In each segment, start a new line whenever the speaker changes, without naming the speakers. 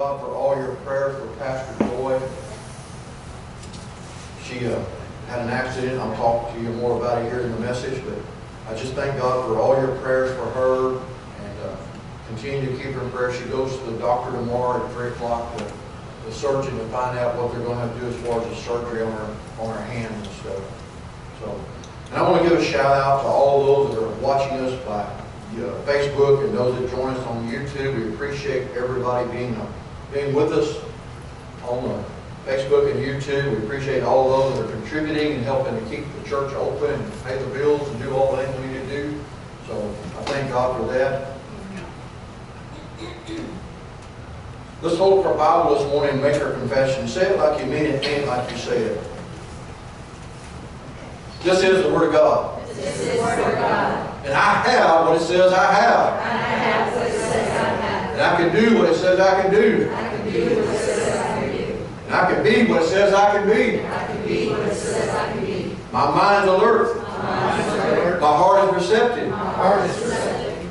God for all your prayers for Pastor Joy. She had an accident. I'll talk to you more about it here in the message, but I just thank God for all your prayers for her, and continue to keep her in prayer. She goes to the doctor tomorrow at 3 o'clock, the surgeon, to find out what they're going to have to do as far as the surgery on her hand and stuff. So, and I want to give a shout out to all those that are watching us by Facebook and those that join us on YouTube. We appreciate everybody being with us on Facebook and YouTube. We appreciate all those that are contributing and helping to keep the church open and pay the bills and do all the things we need to do. So I thank God for that. Let's hold our Bible this morning and make our confession. Say it like you mean it, mean it like you say it. This is the Word of God.
This is the Word of God.
And I have what it says I have.
I have what it says I have.
And I can do what it says I can do.
I can do what it says I can do.
And I can be what it says I can be.
I can be what it says I can be.
My mind's alert.
My mind is alert.
My heart is receptive.
My heart is receptive.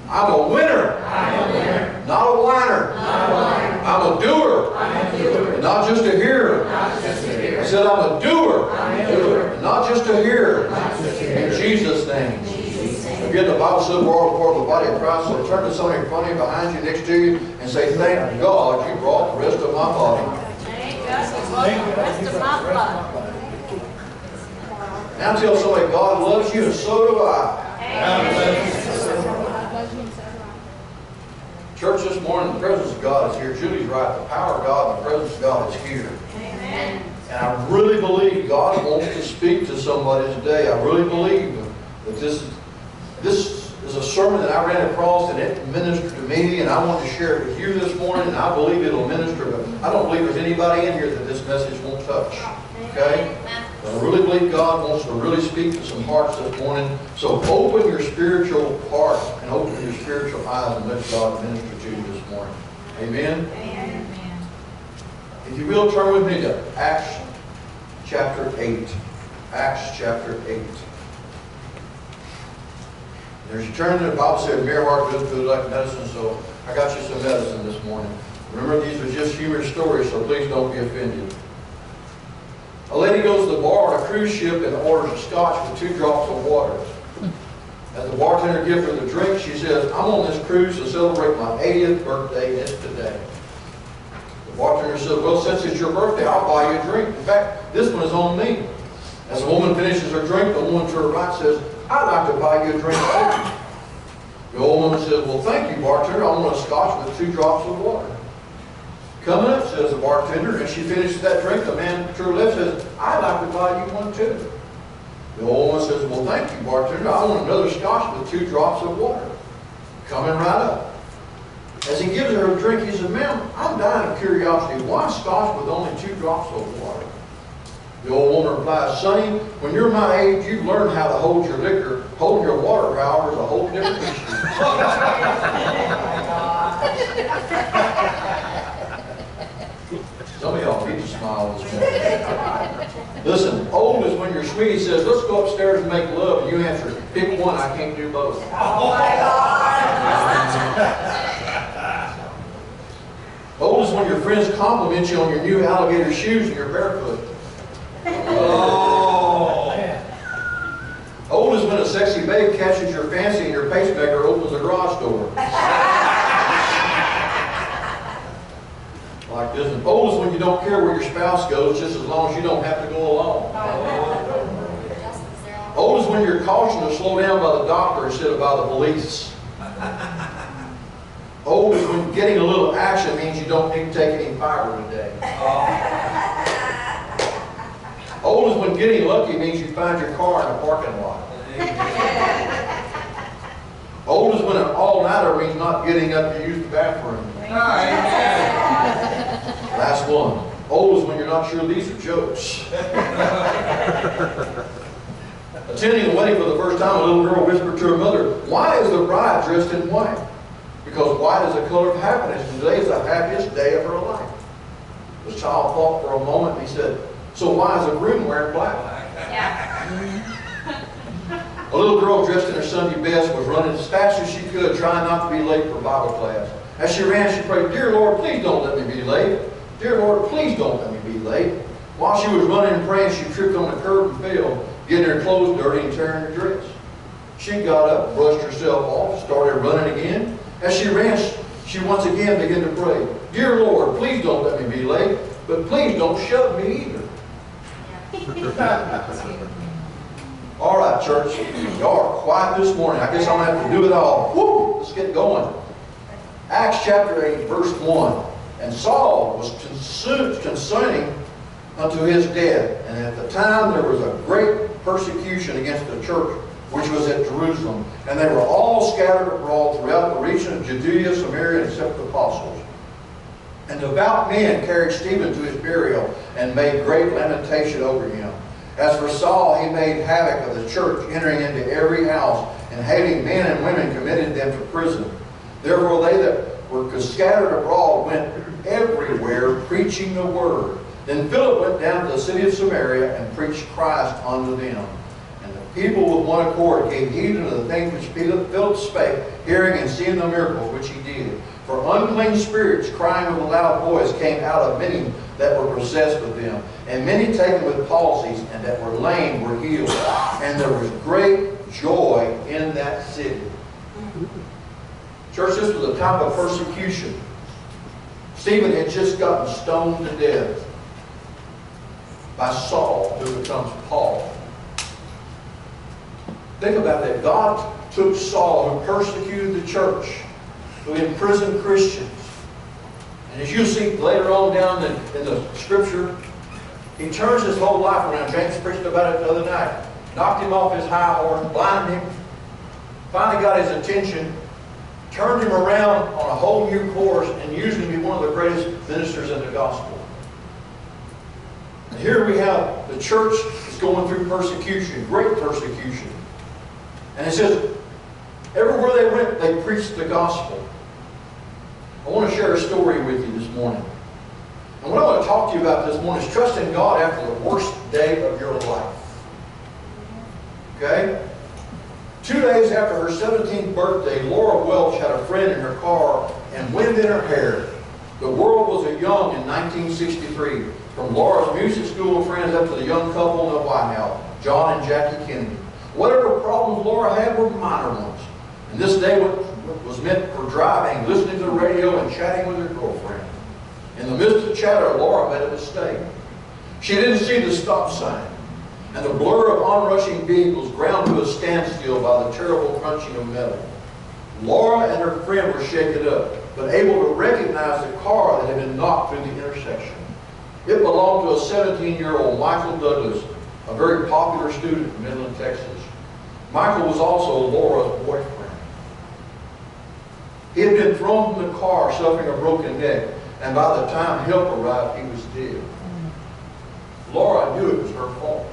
I'm a winner.
I'm a winner.
Not a whiner.
Not a whiner.
I'm a doer.
I'm a doer.
And not just a hearer.
Not just a hearer.
I said I'm a doer.
I'm a doer.
And not just a hearer.
Not just a hearer.
In Jesus' name.
In Jesus' name.
Again, the Bible says we're all part of the body of Christ. So turn to somebody in front of you, behind you, next to you, and say, thank God you brought the rest of my body.
Thank God for the rest of my blood.
Now tell somebody, God loves you, and so do I. Church, this morning, the presence of God is here. Julie's right. The power of God and the presence of God is here.
Amen.
And I really believe God wants to speak to somebody today. I really believe that this is a sermon that I ran across and it ministered to me, and I want to share it with you this morning, and I believe it'll minister. But I don't believe there's anybody in here that this message won't touch. Okay? But I really believe God wants to really speak to some hearts this morning. So open your spiritual heart and open your spiritual eyes and let God minister to you this morning. Amen?
Amen.
If you will, turn with me to Acts chapter 8. Acts chapter 8. As you turn to the Bible, said, "Mere heart does good like medicine," so I got you some medicine this morning. Remember, these are just humorous stories, so please don't be offended. A lady goes to the bar on a cruise ship and orders a scotch with 2 drops of water. As the bartender gives her the drink, she says, "I'm on this cruise to celebrate my 80th birthday, and it's today." The bartender says, "Well, since it's your birthday, I'll buy you a drink. In fact, this one is on me." As the woman finishes her drink, the woman to her right says, "I'd like to buy you a drink too." The old woman says, "Well, thank you, bartender. I want a scotch with 2 drops of water." "Coming up," says the bartender, and she finishes that drink. The man to her left says, "I'd like to buy you one too." The old woman says, "Well, thank you, bartender. I want another scotch with 2 drops of water." Coming right up. As he gives her a drink, he says, "Ma'am, I'm dying of curiosity. Why scotch with only 2 drops of water?" The old woman replies, "Sonny, when you're my age, you've learned how to hold your liquor. Holding your water, however, is a whole different issue." Some of y'all need to smile this morning. Listen, old is when your sweetie says, "Let's go upstairs and make love," and you answer, "Pick one, I can't do both."
Oh my God!
Old is when your friends compliment you on your new alligator shoes and you're barefoot. Oh. Old is when a sexy babe catches your fancy and your pacemaker opens the garage door. Like this. And old is when you don't care where your spouse goes, just as long as you don't have to go alone. Old is when you're cautioned to slow down by the doctor instead of by the police. Old is when getting a little action means you don't need to take any fiber today. Old is when getting lucky means you find your car in a parking lot. Old is when an all-nighter means not getting up to use the bathroom. Last one. Old is when you're not sure these are jokes. Attending a wedding for the first time, a little girl whispered to her mother, "Why is the bride dressed in white?" "Because white is the color of happiness, and today is the happiest day of her life." The child thought for a moment, and he said, "So why is the groom wearing black?" A little girl dressed in her Sunday best was running as fast as she could, trying not to be late for Bible class. As she ran, she prayed, "Dear Lord, please don't let me be late. Dear Lord, please don't let me be late." While she was running and praying, she tripped on the curb and fell, getting her clothes dirty and tearing her dress. She got up, brushed herself off, started running again. As she ran, she once again began to pray, "Dear Lord, please don't let me be late, but please don't shove me either." All right, church, y'all are quiet this morning. I guess I'm going to have to do it all. Woo! Let's get going. Acts chapter 8, verse 1. And Saul was concerning unto his death. And at the time there was a great persecution against the church, which was at Jerusalem. And they were all scattered abroad throughout the region of Judea, Samaria, except the apostles. And devout men carried Stephen to his burial and made great lamentation over him. As for Saul, he made havoc of the church, entering into every house, and hating men and women committed them to prison. Therefore they that were scattered abroad went everywhere preaching the word. Then Philip went down to the city of Samaria and preached Christ unto them. And the people with one accord gave heed unto the things which Philip spake, hearing and seeing the miracles which he did. For unclean spirits, crying with a loud voice, came out of many that were possessed with them. And many taken with palsies, and that were lame were healed. And there was great joy in that city. Church, this was a time of persecution. Stephen had just gotten stoned to death by Saul, who becomes Paul. Think about that. God took Saul, who persecuted the church, who imprisoned Christians. And as you see later on down in the scripture, he turns his whole life around. James preached about it the other night. Knocked him off his high horse, blinded him, finally got his attention, turned him around on a whole new course, and used him to be one of the greatest ministers in the gospel. And here we have the church is going through persecution, great persecution. And it says, everywhere they went, they preached the gospel. I want to share a story with you this morning. And what I want to talk to you about this morning is trusting God after the worst day of your life. Okay? 2 days after her 17th birthday, Laura Welch had a friend in her car and wind in her hair. The world was young in 1963. From Laura's music school friends up to the young couple in the White House, John and Jackie Kennedy. Whatever problems Laura had were minor ones. And this day was meant for driving, listening to the radio, and chatting with her girlfriend. In the midst of chatter, Laura made a mistake. She didn't see the stop sign, and the blur of onrushing vehicles ground to a standstill by the terrible crunching of metal. Laura and her friend were shaken up, but able to recognize the car that had been knocked through the intersection. It belonged to a 17-year-old Michael Douglas, a very popular student from Midland, Texas. Michael was also Laura's boyfriend. He had been thrown from the car, suffering a broken neck, and by the time help arrived, he was dead. Laura knew it was her fault.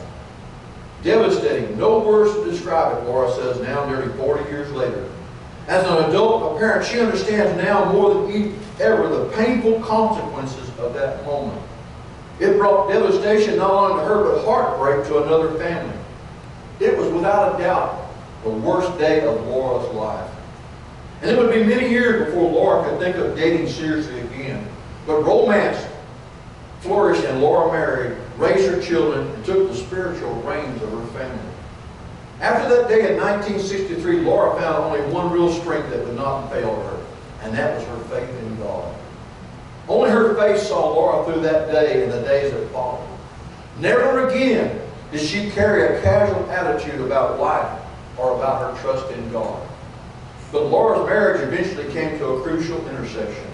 Devastating. No words to describe it, Laura says now, nearly 40 years later. As an adult, a parent, she understands now more than ever the painful consequences of that moment. It brought devastation not only to her, but heartbreak to another family. It was without a doubt the worst day of Laura's life. And it would be many years before Laura could think of dating seriously again. But romance flourished and Laura married, raised her children, and took the spiritual reins of her family. After that day in 1963, Laura found only one real strength that would not fail her, and that was her faith in God. Only her faith saw Laura through that day and the days that followed. Never again did she carry a casual attitude about life or about her trust in God. But Laura's marriage eventually came to a crucial intersection.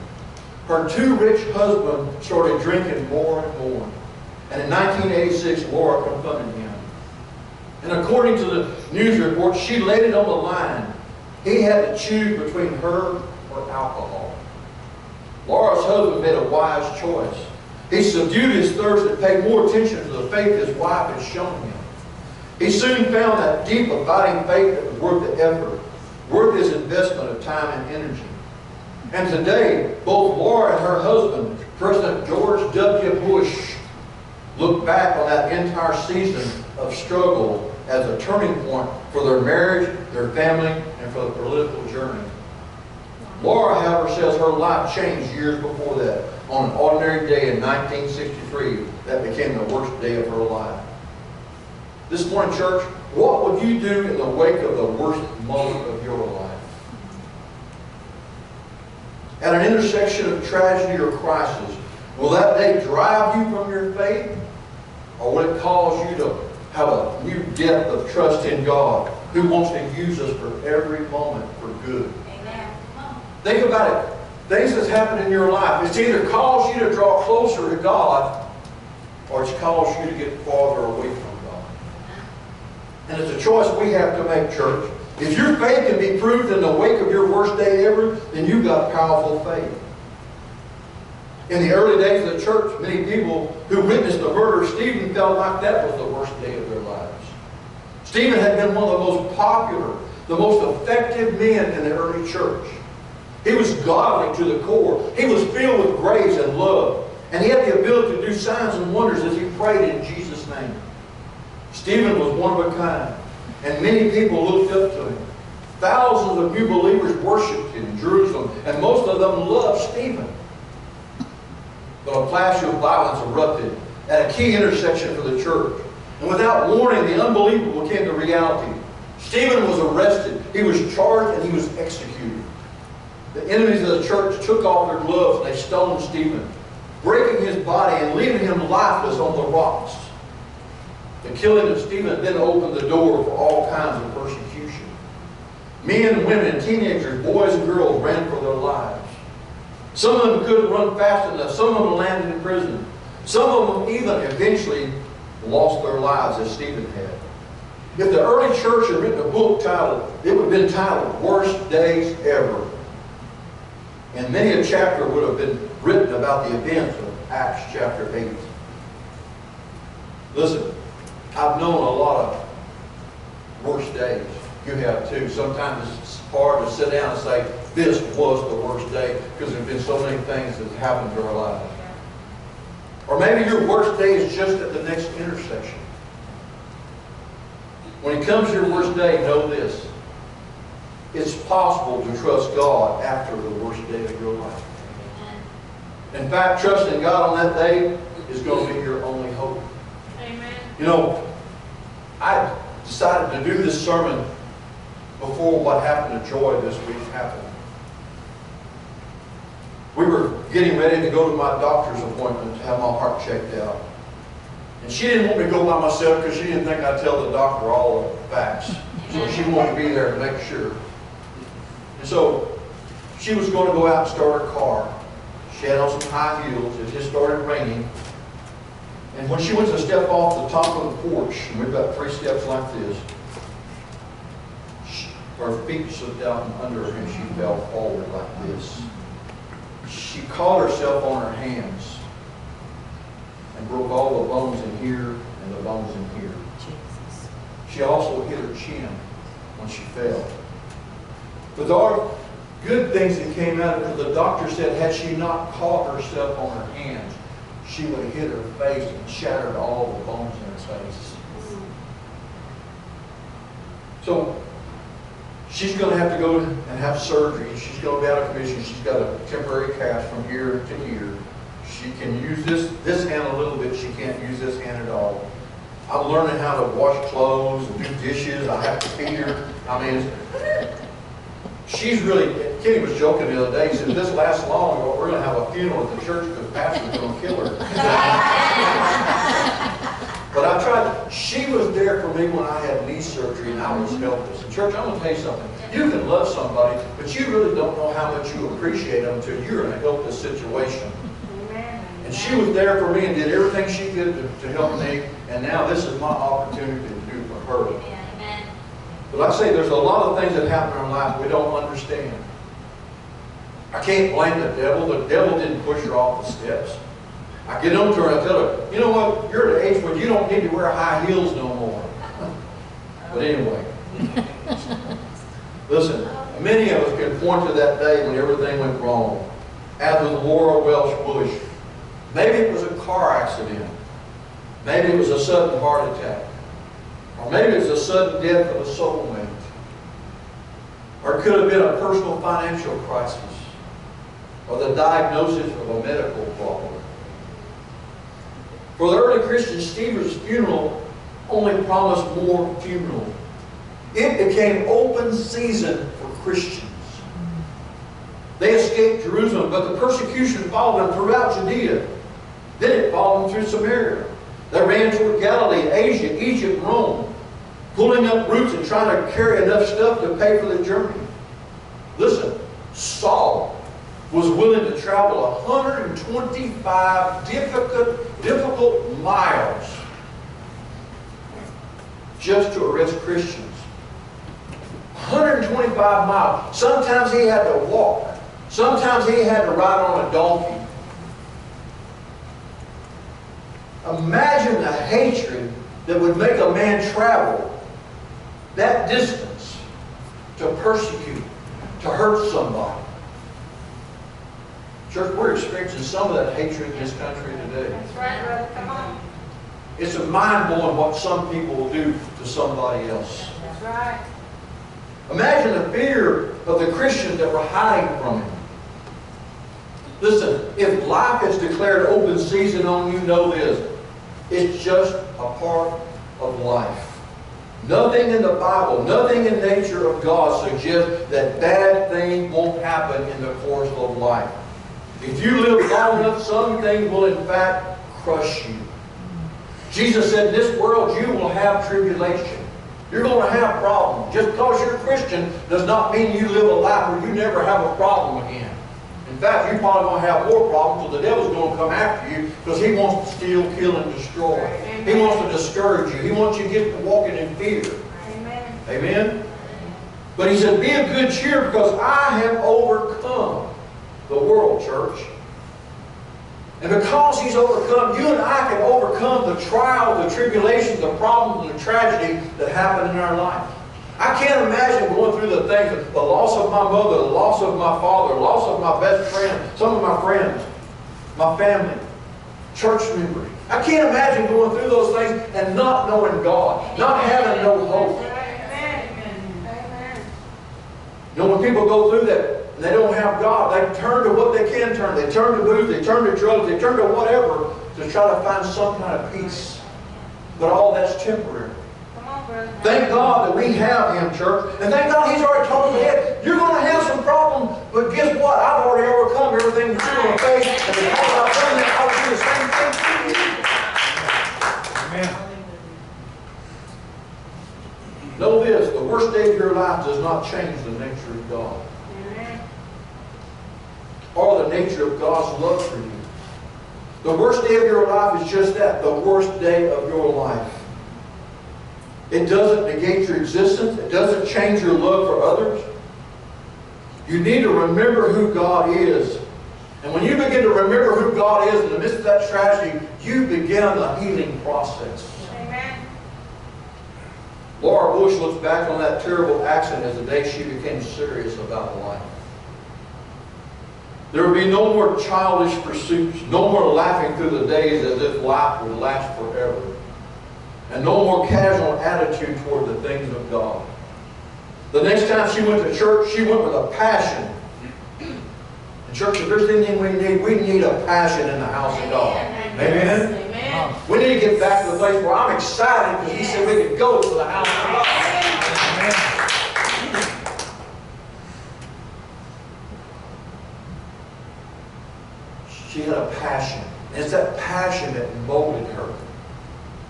Her too rich husband started drinking more and more. And in 1986, Laura confronted him. And according to the news report, she laid it on the line. He had to choose between her or alcohol. Laura's husband made a wise choice. He subdued his thirst and paid more attention to the faith his wife had shown him. He soon found that deep, abiding faith that was worth the effort, worth his investment of time and energy. And today, both Laura and her husband, President George W. Bush, look back on that entire season of struggle as a turning point for their marriage, their family, and for the political journey. Laura, however, says her life changed years before that. On an ordinary day in 1963, that became the worst day of her life. This morning, church, what would you do in the wake of the worst moment of your life? At an intersection of tragedy or crisis, will that day drive you from your faith? Or will it cause you to have a new depth of trust in God, who wants to use us for every moment for good?
Amen. Come on.
Think about it. Things that's happened in your life, it's either caused you to draw closer to God, or it's caused you to get farther away from God. And it's a choice we have to make, church. If your faith can be proved in the wake of your worst day ever, then you've got powerful faith. In the early days of the church, many people who witnessed the murder of Stephen felt like that was the worst day of their lives. Stephen had been one of the most popular, the most effective men in the early church. He was godly to the core. He was filled with grace and love. And he had the ability to do signs and wonders as he prayed in Jesus' name. Stephen was one of a kind. And many people looked up to him. Thousands of new believers worshipped him in Jerusalem. And most of them loved Stephen. But a flash of violence erupted at a key intersection for the church. And without warning, the unbelievable came to reality. Stephen was arrested. He was charged and he was executed. The enemies of the church took off their gloves and they stoned Stephen, breaking his body and leaving him lifeless on the rocks. The killing of Stephen then opened the door for all kinds of persecution. Men, women, teenagers, boys and girls ran for their lives. Some of them couldn't run fast enough. Some of them landed in prison. Some of them even eventually lost their lives as Stephen had. If the early church had written a book titled, it would have been titled, Worst Days Ever. And many a chapter would have been written about the events of Acts chapter 8. Listen, I've known a lot of worst days. You have too. Sometimes it's hard to sit down and say, this was the worst day, because there have been so many things that have happened to our lives. Or maybe your worst day is just at the next intersection. When it comes to your worst day, know this. It's possible to trust God after the worst day of your life. In fact, trusting God on that day is going to be your only hope.
Amen.
You know, I decided to do this sermon before what happened to Joy this week happened. We were getting ready to go to my doctor's appointment to have my heart checked out. And she didn't want me to go by myself because she didn't think I'd tell the doctor all the facts. So she wanted to be there to make sure. And so she was going to go out and start her car. She had on some high heels. It just started raining. And when she went to step off the top of the porch, and we've got 3 steps like this, her feet slipped out from under her and she fell forward like this. She caught herself on her hands and broke all the bones in here and the bones in here. She also hit her chin when she fell. But there are good things that came out of it, because the doctor said had she not caught herself on her hands, she would have hit her face and shattered all the bones in her face. So she's going to have to go and have surgery. She's going to be out of commission. She's got a temporary cast from here to here. She can use this hand a little bit. She can't use this hand at all. I'm learning how to wash clothes and do dishes. I have to feed her. I mean, she's really, Kenny was joking the other day. He said, if this lasts long, we're going to have a funeral at the church because the pastor's going to kill her. But I tried. She was there for me when I had knee surgery and I was helpless. And church, I'm going to tell you something. You can love somebody, but you really don't know how much you appreciate them until you're in a helpless situation.
Amen.
And she was there for me and did everything she could to help me. And now this is my opportunity to do for her.
Amen.
But like I say, there's a lot of things that happen in our life we don't understand. I can't blame the devil. The devil didn't push her off the steps. I get on to her and I tell her, you know what, you're at an age when you don't need to wear high heels no more. But anyway, listen, many of us can point to that day when everything went wrong. As with Laura Welsh Bush, maybe it was a car accident. Maybe it was a sudden heart attack. Or maybe it was a sudden death of a soulmate. Or it could have been a personal financial crisis. or the diagnosis of a medical problem. For the early Christians, Stephen's funeral only promised more funeral. It became open season for Christians. They escaped Jerusalem, but the persecution followed them throughout Judea. Then it followed them through Samaria. They ran toward Galilee, Asia, Egypt, Rome, pulling up roots and trying to carry enough stuff to pay for the journey. Listen, Saul was willing to travel 125 difficult miles just to arrest Christians. 125 miles. Sometimes he had to walk. Sometimes he had to ride on a donkey. Imagine the hatred that would make a man travel that distance to persecute, to hurt somebody. Church, we're experiencing some of that hatred in this country today.
That's right, brother. Come on.
It's mind-blowing what some people will do to somebody else.
That's right.
Imagine the fear of the Christians that were hiding from him. Listen, if life is declared open season on you, know this. It's just a part of life. Nothing in the Bible, nothing in nature of God suggests that bad things won't happen in the course of life. If you live long enough, some things will in fact crush you. Jesus said, in this world you will have tribulation. You're going to have problems. Just because you're a Christian does not mean you live a life where you never have a problem again. In fact, you're probably going to have more problems, so the devil's going to come after you because he wants to steal, kill, and destroy. He wants to discourage you. He wants you to get to walking in fear.
Amen.
Amen? But he said, be of good cheer because I have overcome the world, church. And because he's overcome, you and I can overcome the trials, the tribulations, the problems, and the tragedy that happen in our life. I can't imagine going through the things, the loss of my mother, the loss of my father, the loss of my best friend, some of my friends, my family, church members. I can't imagine going through those things and not knowing God, not having no hope.
Amen.
You know, when people go through that, and they don't have God, they turn to what they can turn. They turn to booze, they turn to drugs, they turn to whatever to try to find some kind of peace. But all that's temporary.
Come on, brother.
Thank God that we have Him, church. And thank God He's already told us ahead, you're going to have some problems, but guess what? I've already overcome everything that you're going to face. And because I've done that, I'll do the same thing to you. Amen. Know this, the worst day of your life does not change the nature of God. Or the nature of God's love for you. The worst day of your life is just that, the worst day of your life. It doesn't negate your existence. It doesn't change your love for others. You need to remember who God is. And when you begin to remember who God is in the midst of that tragedy, you begin the healing process.
Amen.
Laura Bush looks back on that terrible accident as the day she became serious about life. There would be no more childish pursuits, no more laughing through the days as if life would last forever, and no more casual attitude toward the things of God. The next time she went to church, she went with a passion. And church, if there's anything we need a passion in the house of God. Amen?
Amen.
We need to get back to the place where I'm excited because He said we could go to the house of God. Amen. She had a passion. And it's that passion that molded her.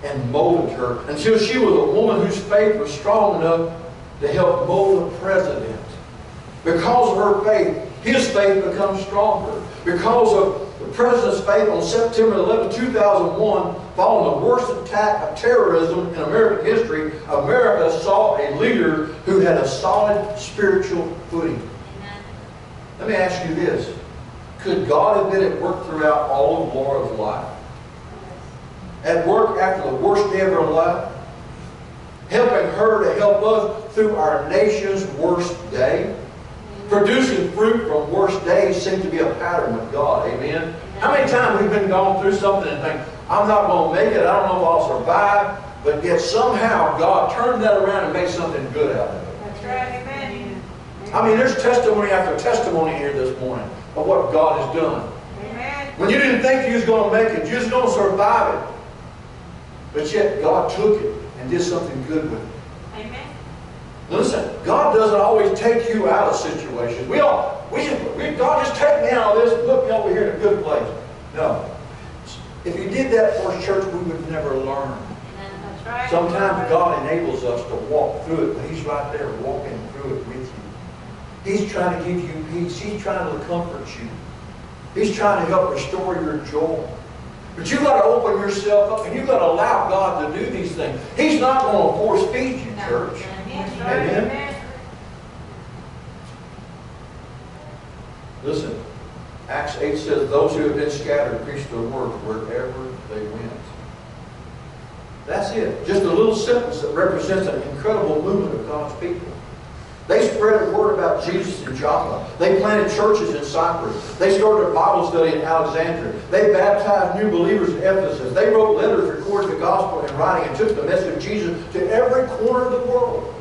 And molded her until she was a woman whose faith was strong enough to help mold the president. Because of her faith, his faith becomes stronger. Because of the president's faith on September 11, 2001, following the worst attack of terrorism in American history, America saw a leader who had a solid spiritual footing.
Amen.
Let me ask you this. Could God have been at work throughout all of Laura's life? At work after the worst day of her life? Helping her to help us through our nation's worst day? Producing fruit from worst days seems to be a pattern with God. Amen? How many times we've been going through something and think, I'm not going to make it, I don't know if I'll survive, but yet somehow God turned that around and made something good out of it.
That's right. Amen.
I mean, there's testimony after testimony here this morning. of what God has done.
Amen.
When you didn't think you was going to make it, you was going to survive it. But yet God took it and did something good with it.
Amen.
Listen, God doesn't always take you out of situations. God just take me out of this and put me over here in a good place. No. If He did that for His church, we would never learn.
That's right.
Sometimes God enables us to walk through it, but He's right there walking through it with you. He's trying to give you peace. He's trying to comfort you. He's trying to help restore your joy. But you've got to open yourself up and you've got to allow God to do these things. He's not going to force feed you, church.
That's right.
Amen.
Amen.
Listen, Acts 8 says, those who have been scattered preach the word wherever they went. That's it. Just a little sentence that represents an incredible movement of God's people. They spread a word about Jesus in Joppa. They planted churches in Cyprus. They started a Bible study in Alexandria. They baptized new believers in Ephesus. They wrote letters, recorded the gospel in writing, and took the message of Jesus to every corner of the world.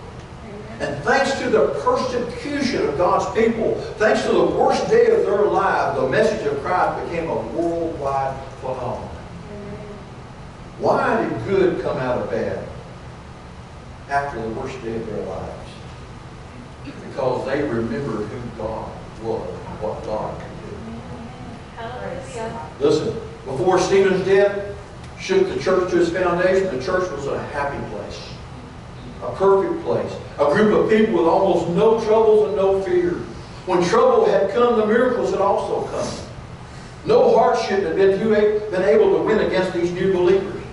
And thanks to the persecution of God's people, thanks to the worst day of their lives, the message of Christ became a worldwide phenomenon. Why did good come out of bad after the worst day of their lives? Because they remembered who God was and what God could do.
Hallelujah.
Listen, before Stephen's death shook the church to its foundation, the church was a happy place, a perfect place, a group of people with almost no troubles and no fear. When trouble had come, the miracles had also come. No hardship had been able to win against these new believers.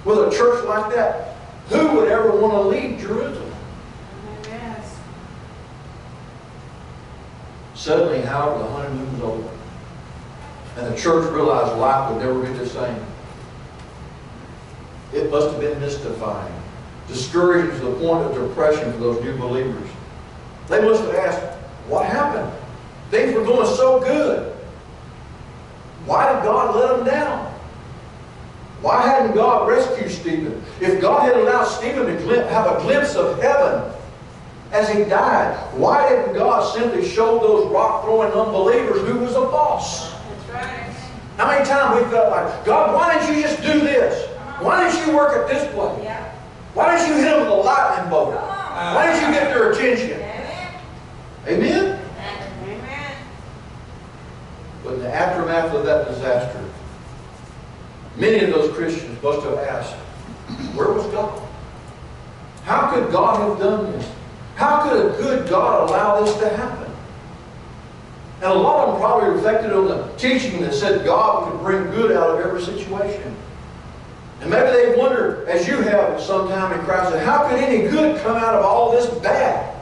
With a church like that, who would ever want to leave Jerusalem?
Yes.
Suddenly, however, the honeymoon was over. And the church realized life would never be the same. It must have been mystifying, discouraging to the point of depression for those new believers. They must have asked, what happened? Things were going so good. Why did God let them down? Why hadn't God rescued Stephen? If God had allowed Stephen to have a glimpse of heaven as he died, why didn't God simply show those rock-throwing unbelievers who was a boss?
That's right.
How many times we felt like, God, why didn't you just do this? Why didn't you work at this place?
Yeah.
Why didn't you hit them with a lightning bolt? Why didn't you get their attention?
Amen.
Amen?
Amen.
But in the aftermath of that disaster, many of those Christians must have asked, where was God? How could God have done this? How could a good God allow this to happen? And a lot of them probably reflected on the teaching that said God could bring good out of every situation. And maybe they wondered, as you have at some time in Christ, how could any good come out of all this bad?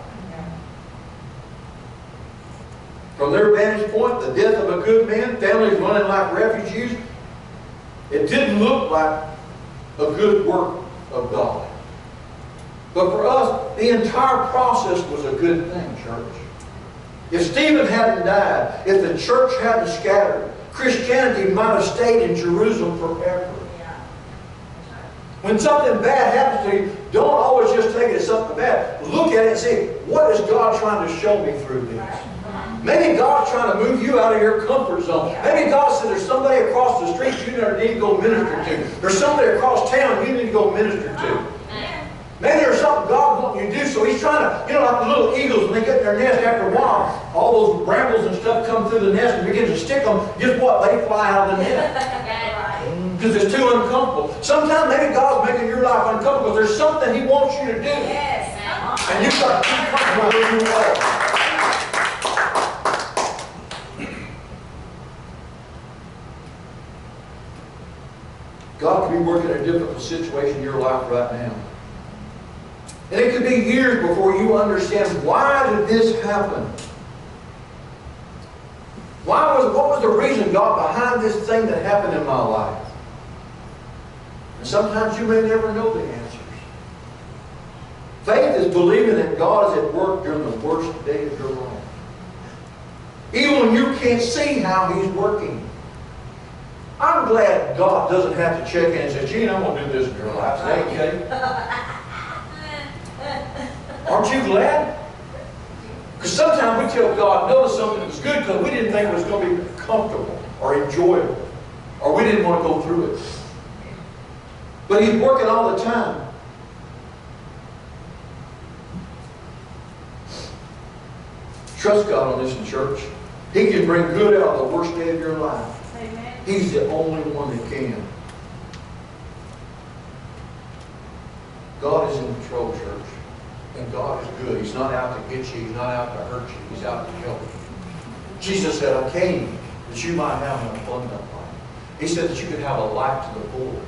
From their vantage point, the death of a good man, families running like refugees, it didn't look like a good work of God. But for us, the entire process was a good thing, church. If Stephen hadn't died, if the church hadn't scattered, Christianity might have stayed in Jerusalem forever. When something bad happens to you, don't always just take it as something bad. Look at it and see, what is God trying to show me through this? Maybe God's trying to move you out of your comfort zone. Maybe God said there's somebody across the street you need to go minister to. There's somebody across town you need to go minister to. Maybe there's something God wants you to do, so He's trying to, like the little eagles, when they get in their nest after a while, all those brambles and stuff come through the nest and begin to stick them. Guess what? They fly out of the nest. Because it's too uncomfortable. Sometimes maybe God's making your life uncomfortable because there's something He wants you to do. And you've got to keep comfortable where you are. God could be working a difficult situation in your life right now. And it could be years before you understand, why did this happen? What was the reason, God, behind this thing that happened in my life? And sometimes you may never know the answers. Faith is believing that God is at work during the worst day of your life. Even when you can't see how He's working. I'm glad God doesn't have to check in and say, Gene, I'm going to do this in your life. Is that okay? Aren't you glad? Because sometimes we tell God no to something that was good because we didn't think it was going to be comfortable or enjoyable, or we didn't want to go through it. But He's working all the time. Trust God on this in church. He can bring good out of the worst day of your life.
Amen.
He's the only one that can. God is in control, church. And God is good. He's not out to get you. He's not out to hurt you. He's out to help you. Jesus said, I came that you might have an abundant life. He said that you could have a life to the full.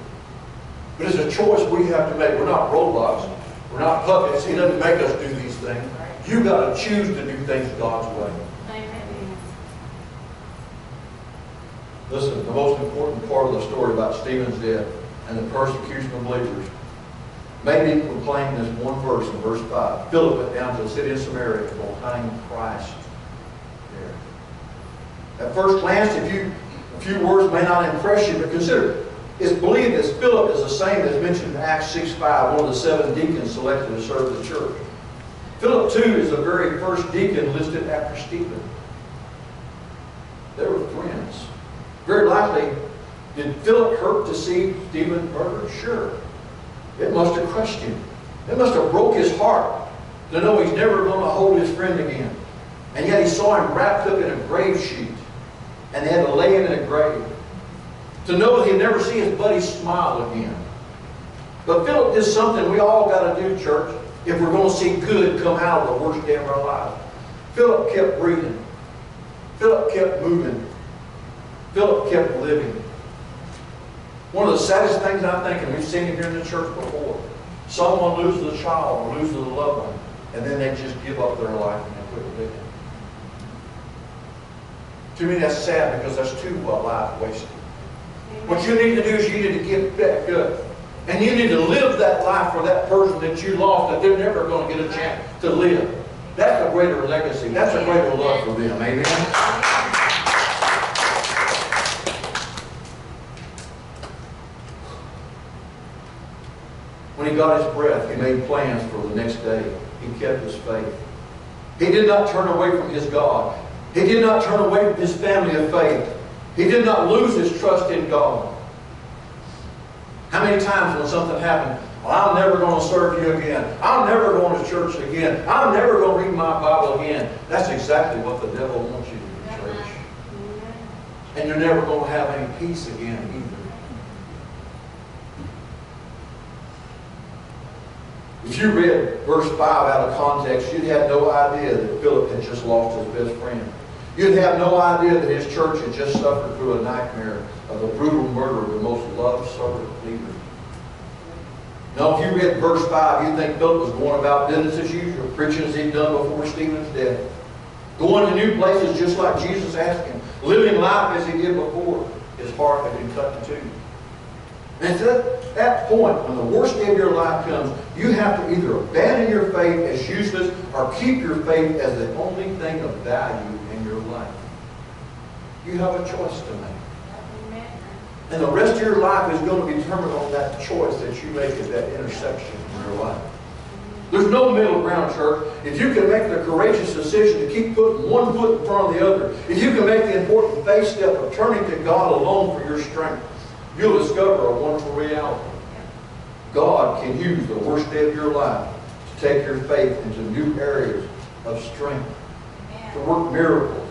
But it's a choice we have to make. We're not robots. We're not puppets. He doesn't make us do these things. You've got to choose to do things God's way.
Amen.
Listen, the most important part of the story about Stephen's death and the persecution of believers may be proclaimed in this one verse in verse 5. Philip went down to the city of Samaria and will hang Christ there. At first glance, a few words may not impress you, but consider, it's believed that Philip is the same as mentioned in Acts 6:5, one of the 7 deacons selected to serve the church. Philip, too, is the very first deacon listed after Stephen. They were friends. Very likely, did Philip hurt to see Stephen murdered? Sure. It must have crushed him. It must have broke his heart to know he's never going to hold his friend again. And yet he saw him wrapped up in a grave sheet, and they had to lay him in a grave. To know that he'd never see his buddy smile again. But Philip did something we all got to do, church, if we're going to see good come out of the worst day of our lives. Philip kept breathing. Philip kept moving. Philip kept living. One of the saddest things I think, and we've seen it here in the church before, someone loses a child or loses a loved one, and then they just give up their life and they quit living. To me, that's sad because that's too well life wasted. What you need to do is you need to get back up. And you need to live that life for that person that you lost, that they're never going to get a chance to live. That's a greater legacy. That's a greater love for them. Amen? When he got his breath, he made plans for the next day. He kept his faith. He did not turn away from his God. He did not turn away from his family of faith. He did not lose his trust in God. How many times when something happened, well, I'm never going to serve you again. I'm never going to church again. I'm never going to read my Bible again. That's exactly what the devil wants you to do, church. And you're never going to have any peace again either. If you read verse 5 out of context, you'd have no idea that Philip had just lost his best friend. You'd have no idea that his church had just suffered through a nightmare of the brutal murder of the most loved servant leader. Now, if you read verse 5, you'd think Philip was going about business as usual, preaching as he'd done before Stephen's death. Going to new places just like Jesus asked him. Living life as he did before. His heart had been cut in two. And at that point, when the worst day of your life comes, you have to either abandon your faith as useless or keep your faith as the only thing of value in your life. You have a choice to make. And the rest of your life is going to be determined on that choice that you make at that intersection in your life. There's no middle ground, church. If you can make the courageous decision to keep putting one foot in front of the other, if you can make the important faith step of turning to God alone for your strength, you'll discover a wonderful reality. God can use the worst day of your life to take your faith into new areas of strength, to work miracles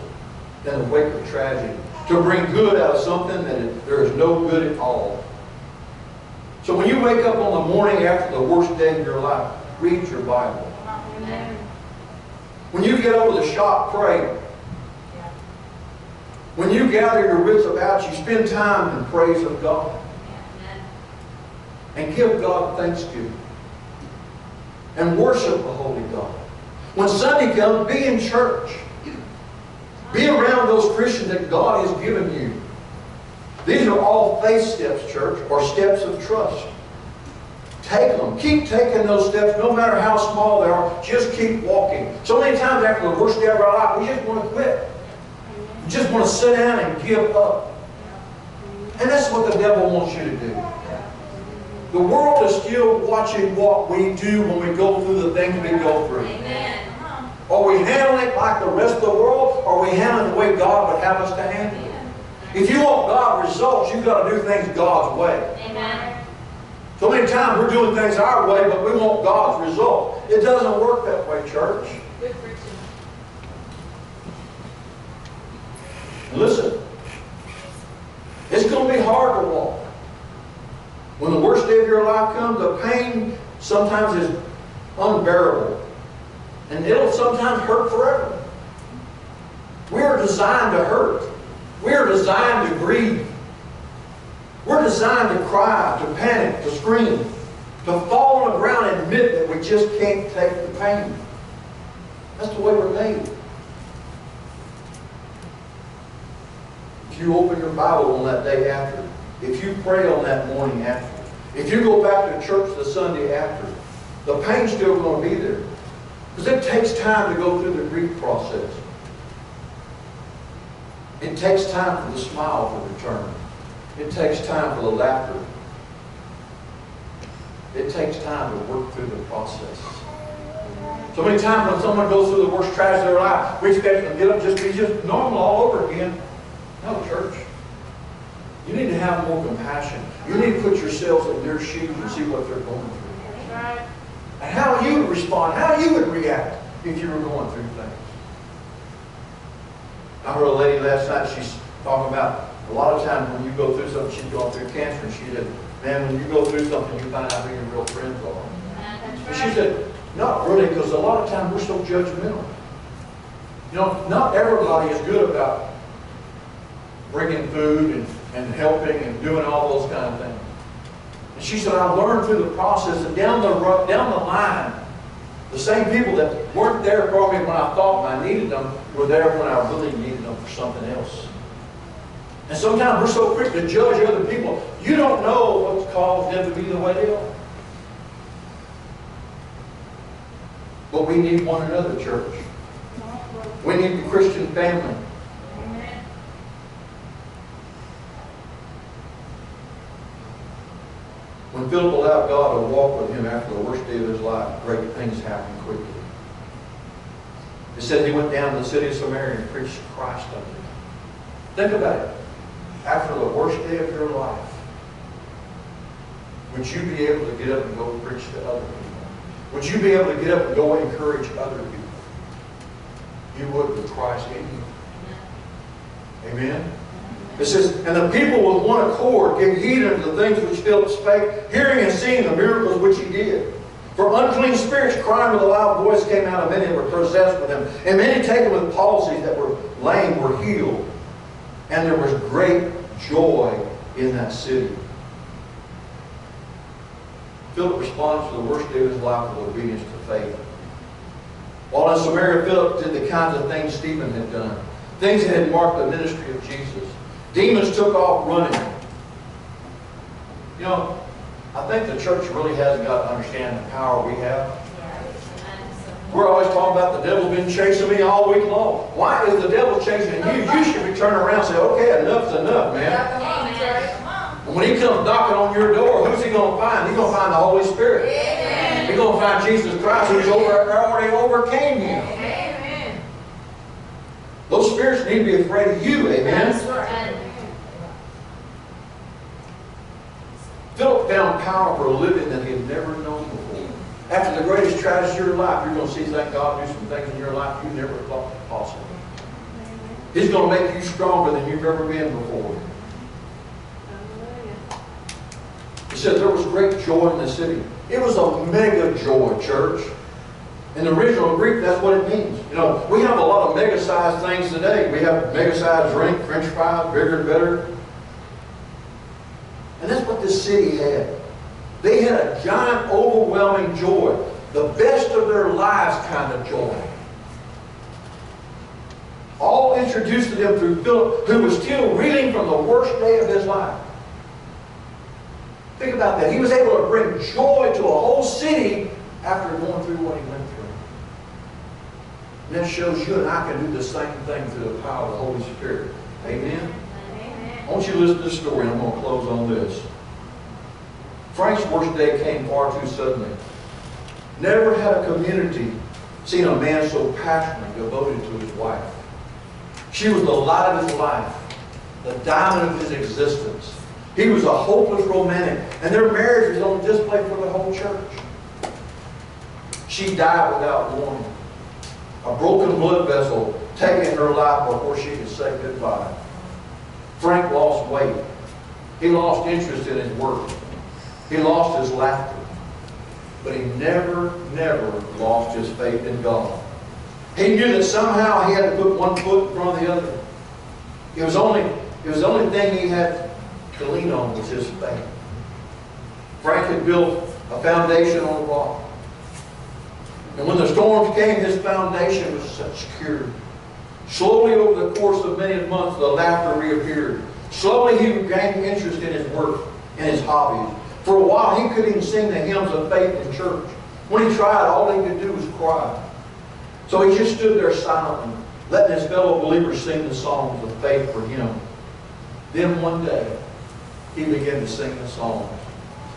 in the wake of tragedy, to bring good out of something that there is no good at all. So when you wake up on the morning after the worst day of your life, read your Bible. When you get over the shop, pray. When you gather your wits about you, spend time in praise of God. And give God thanksgiving. And worship the Holy God. When Sunday comes, be in church. Be around those Christians that God has given you. These are all faith steps, church, or steps of trust. Take them. Keep taking those steps, no matter how small they are. Just keep walking. So many times after the worst day of our life, we just want to quit. We just want to sit down and give up. And that's what the devil wants you to do. The world is still watching what we do when we go through the things we go through.
Amen.
Are we handling it like the rest of the world, or are we handling it the way God would have us to handle it? If you want God results, you've got to do things God's way.
Amen.
So many times we're doing things our way, but we want God's result. It doesn't work that way, church.
Good preaching.
And listen, it's going to be hard to walk. When the worst day of your life comes, the pain sometimes is unbearable. And it'll sometimes hurt forever. We are designed to hurt. We are designed to grieve. We're designed to cry, to panic, to scream, to fall on the ground and admit that we just can't take the pain. That's the way we're made. If you open your Bible on that day after, if you pray on that morning after, if you go back to church the Sunday after, the pain's still going to be there. Because it takes time to go through the grief process. It takes time for the smile to return. It takes time for the laughter. It takes time to work through the process. So many times when someone goes through the worst tragedy of their life, we expect them to get up and be just normal all over again. No, church. You need to have more compassion. You need to put yourselves in their shoes and see what they're going through.
That's right.
And how you would respond, how you would react if you were going through things. I heard a lady last night, she's talking about a lot of times when you go through something, she's going through cancer, and she said, man, when you go through something, you find out who your real friends are.
That's
And she
right.
said, not really, because a lot of times we're so judgmental. You know, not everybody is good about bringing food and helping and doing all those kind of things. And she said, I learned through the process that down the line, the same people that weren't there for me when I thought I needed them were there when I really needed them for something else. And sometimes we're so quick to judge other people. You don't know what's caused them to be the way they are. But we need one another, church. We need the Christian family.
Amen.
When Philip allowed God to walk with him after the worst day of his life, great things happened quickly. It said he went down to the city of Samaria and preached Christ unto them. Think about it. After the worst day of your life, would you be able to get up and go preach to other people? Would you be able to get up and go encourage other people? You would with Christ in you. Amen? It says, and the people with one accord gave heed unto the things which Philip spake, hearing and seeing the miracles which he did. For unclean spirits crying with a loud voice came out of many that were possessed with them. And many taken with palsies that were lame were healed. And there was great joy in that city. Philip responds to the worst day of his life with obedience to faith. While in Samaria, Philip did the kinds of things Stephen had done. Things that had marked the ministry of Jesus. Demons took off running. You know, I think the church really hasn't got to understand the power we have. We're always talking about the devil's been chasing me all week long. Why is the devil chasing you? You should be turning around and say, okay, enough's enough, man. And when he comes knocking on your door, who's he going to find? He's going to find the Holy Spirit.
Amen.
He's going to find Jesus Christ who's already overcame him.
Amen.
Those spirits need to be afraid of you, amen?
That's right.
Philip found power for a living that he had never known before. After the greatest tragedy of your life, you're going to see, thank God, do some things in your life you never thought possible. He's going to make you stronger than you've ever been before. He said there was great joy in the city. It was a mega joy, church. In the original Greek, that's what it means. You know, we have a lot of mega-sized things today. We have mega-sized drink, French fries, bigger and better. And that's what this city had. They had a giant, overwhelming joy. The best of their lives kind of joy. All introduced to them through Philip, who was still reeling from the worst day of his life. Think about that. He was able to bring joy to a whole city after going through what he went through. And that shows you and I can do the same thing through the power of the Holy Spirit. Amen? I want you to listen to this story, and I'm going to close on this. Frank's worst day came far too suddenly. Never had a community seen a man so passionately devoted to his wife. She was the light of his life, the diamond of his existence. He was a hopeless romantic, and their marriage was on display for the whole church. She died without warning. A broken blood vessel taking her life before she could say goodbye. Frank lost weight. He lost interest in his work. He lost his laughter. But he never lost his faith in God. He knew that somehow he had to put one foot in front of the other. It was the only thing he had to lean on was his faith. Frank had built a foundation on a rock. And when the storms came, his foundation was secure. Slowly over the course of many months, the laughter reappeared. Slowly he regained interest in his work and his hobbies. For a while, he couldn't even sing the hymns of faith in church. When he tried, all he could do was cry. So he just stood there silently, letting his fellow believers sing the songs of faith for him. Then one day, he began to sing the songs.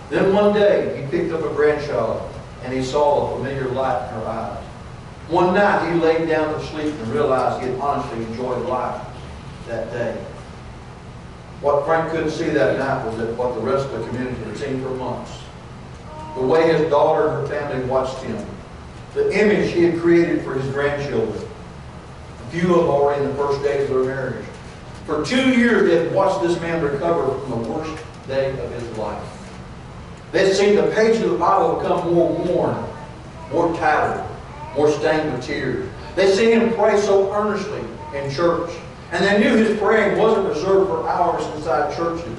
Then one day, he picked up a grandchild, and he saw a familiar light in her eyes. One night, he laid down to sleep and realized he had honestly enjoyed life that day. What Frank couldn't see that night was that what the rest of the community had seen for months. The way his daughter and her family watched him. The image he had created for his grandchildren. A few of them already in the first days of their marriage. For 2 years, they had watched this man recover from the worst day of his life. They had seen the pages of the Bible become more worn, more tattered, more stained with tears. They had seen him pray so earnestly in church. And they knew his praying wasn't reserved for hours inside churches.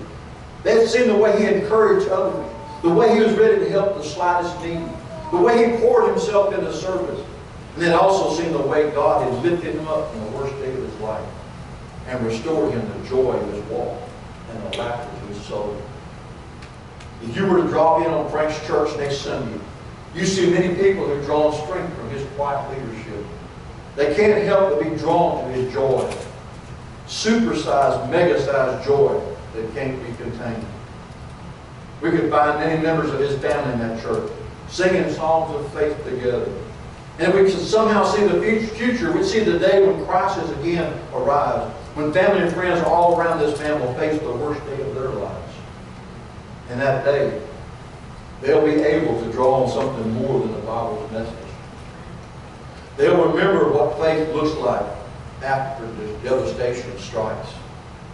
They had seen the way he encouraged others, the way he was ready to help the slightest need, the way he poured himself into service. And they'd also seen the way God had lifted him up from the worst day of his life and restored him the joy of his walk and the laughter to his soul. If you were to drop in on Frank's church next Sunday, you see many people who have drawn strength from his quiet leadership. They can't help but be drawn to his joy. Supersized, mega-sized joy that can't be contained. We could find many members of his family in that church singing songs of faith together. And we could somehow see the future. We'd see the day when crisis again arrives, when family and friends all around this man will face the worst day of their lives. And that day, they'll be able to draw on something more than the Bible's message. They'll remember what faith looks like after the devastation strikes,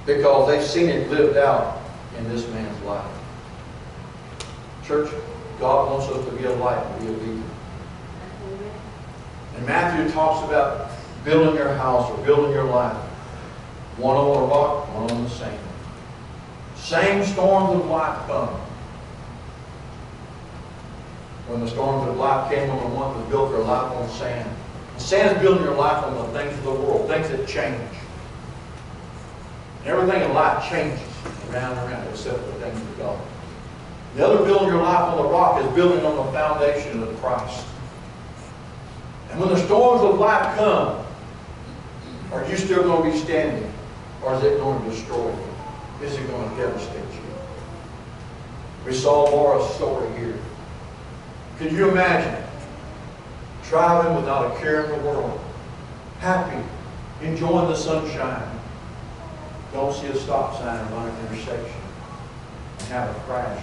because they've seen it lived out in this man's life. Church, God wants us to be a light and be a beacon. And Matthew talks about building your house or building your life. One on the rock, one on the sand. Same storms of life come. When the storms of life came on the one that built their life on sand. Sand is building your life on the things of the world, things that change. And everything in life changes around and around except for the things of God. The other building your life on the rock is building on the foundation of Christ. And when the storms of life come, are you still going to be standing? Or is it going to destroy you? Is it going to devastate you? We saw Laura's story here. Can you imagine driving without a care in the world, happy, enjoying the sunshine, don't see a stop sign on an intersection, and have a crash?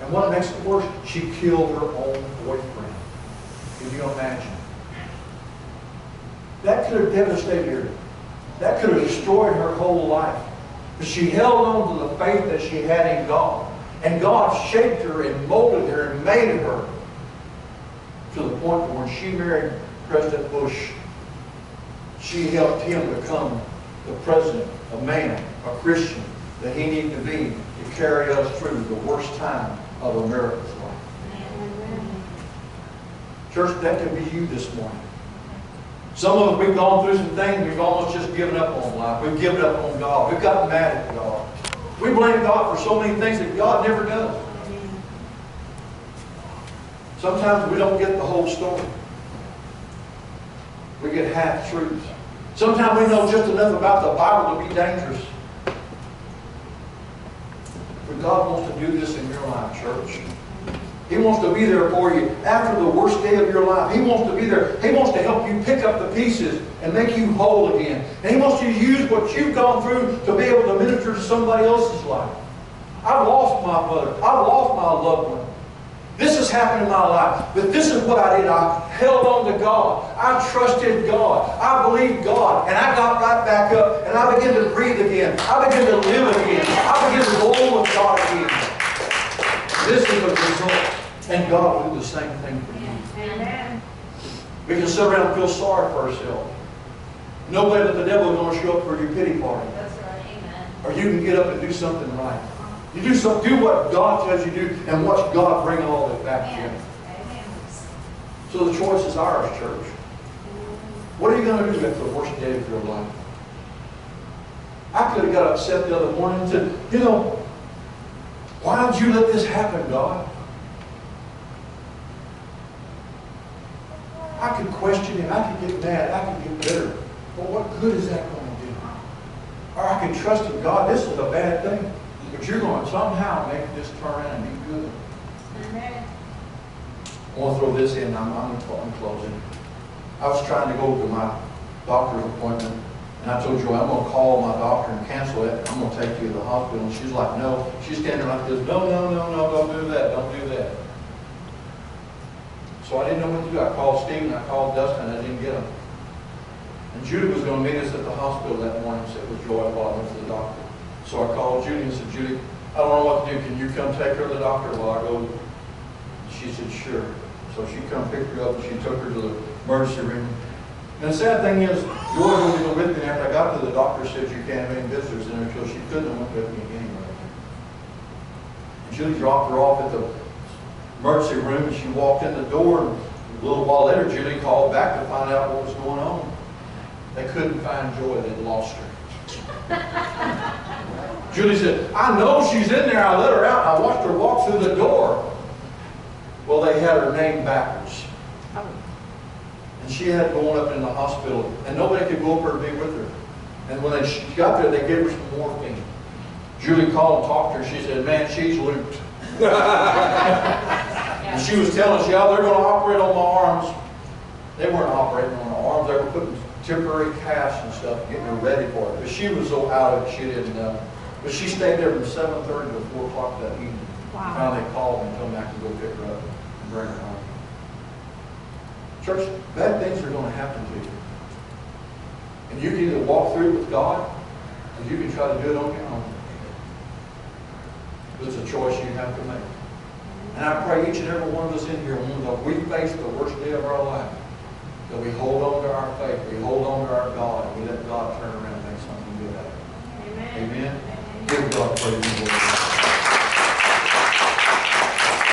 And what makes it worse? She killed her own boyfriend. Can you imagine? That could have devastated her. That could have destroyed her whole life. But she held on to the faith that she had in God. And God shaped her and molded her and made her to the point where when she married President Bush, she helped him become the president, a man, a Christian that he needed to be to carry us through the worst time of America's life. Church, that could be you this morning. Some of us, we've gone through some things, we've almost just given up on life. We've given up on God. We've gotten mad at God. We blame God for so many things that God never does. Sometimes we don't get the whole story. We get half-truths. Sometimes we know just enough about the Bible to be dangerous. But God wants to do this in your life, church. He wants to be there for you after the worst day of your life. He wants to be there. He wants to help you pick up the pieces and make you whole again. And He wants you to use what you've gone through to be able to minister to somebody else's life. I've lost my mother. I've lost my loved one. This has happened in my life. But this is what I did. I held on to God. I trusted God. I believed God. And I got right back up. And I began to breathe again. I began to live again. I began to roll with God again. This is the result. And God will do the same thing for you.
Amen.
We can sit around and feel sorry for ourselves. Nobody but the devil is going to show up for your pity party.
That's right. Amen.
Or you can get up and do something right. You do what God tells you to do and watch God bring all of it back to you.
Amen.
So the choice is ours, church. What are you going to do after the worst day of your life? I could have got upset the other morning and said, you know, why did you let this happen, God? I could question Him. I could get mad. I could get bitter. But what good is that going to do? Or I could trust in God. This is a bad thing. But you're going to somehow make this turn around and be good.
Amen.
I want to throw this in. I'm closing. I was trying to go to my doctor's appointment. And I told Joy, I'm going to call my doctor and cancel it. I'm going to take you to the hospital. And she's like, no. She's standing like this. No, no, no, no. Don't do that. Don't do that. So I didn't know what to do. I called Steve and I called Dustin. I didn't get them. And Judy was going to meet us at the hospital that morning. Said with Joy while I went to the doctor. So I called Judy and said, Judy, I don't know what to do. Can you come take her to the doctor while I go? She said, sure. So she come pick her up and she took her to the emergency room. And the sad thing is, Joy wasn't even with me. After I got to the doctor said you can't have any visitors in there until she couldn't have went with me anyway. And Judy dropped her off at the emergency room and she walked in the door. And a little while later, Judy called back to find out what was going on. They couldn't find Joy. They'd lost her. Judy said, I know she's in there. I let her out. I watched her walk through the door. Well, they had her name backwards. And she had going up in the hospital. And nobody could go up there and be with her. And when she got there, they gave her some morphine. Julie called and talked to her. She said, man, she's looped. And she was telling us, yeah, they're going to operate on my arms. They weren't operating on her arms. They were putting temporary casts and stuff, getting her ready for it. But she was so out of it, she didn't know. But she stayed there from 7:30 to 4 o'clock that evening.
Wow.
Finally they called me and told me I could go pick her up and bring her home. Church, bad things are going to happen to you. And you can either walk through it with God, or you can try to do it on your own. But it's a choice you have to make. And I pray each and every one of us in here, when we face the worst day of our life, that we hold on to our faith, we hold on to our God, and we let God turn around and make something good out of it.
Amen.
Amen. Give God praise and glory.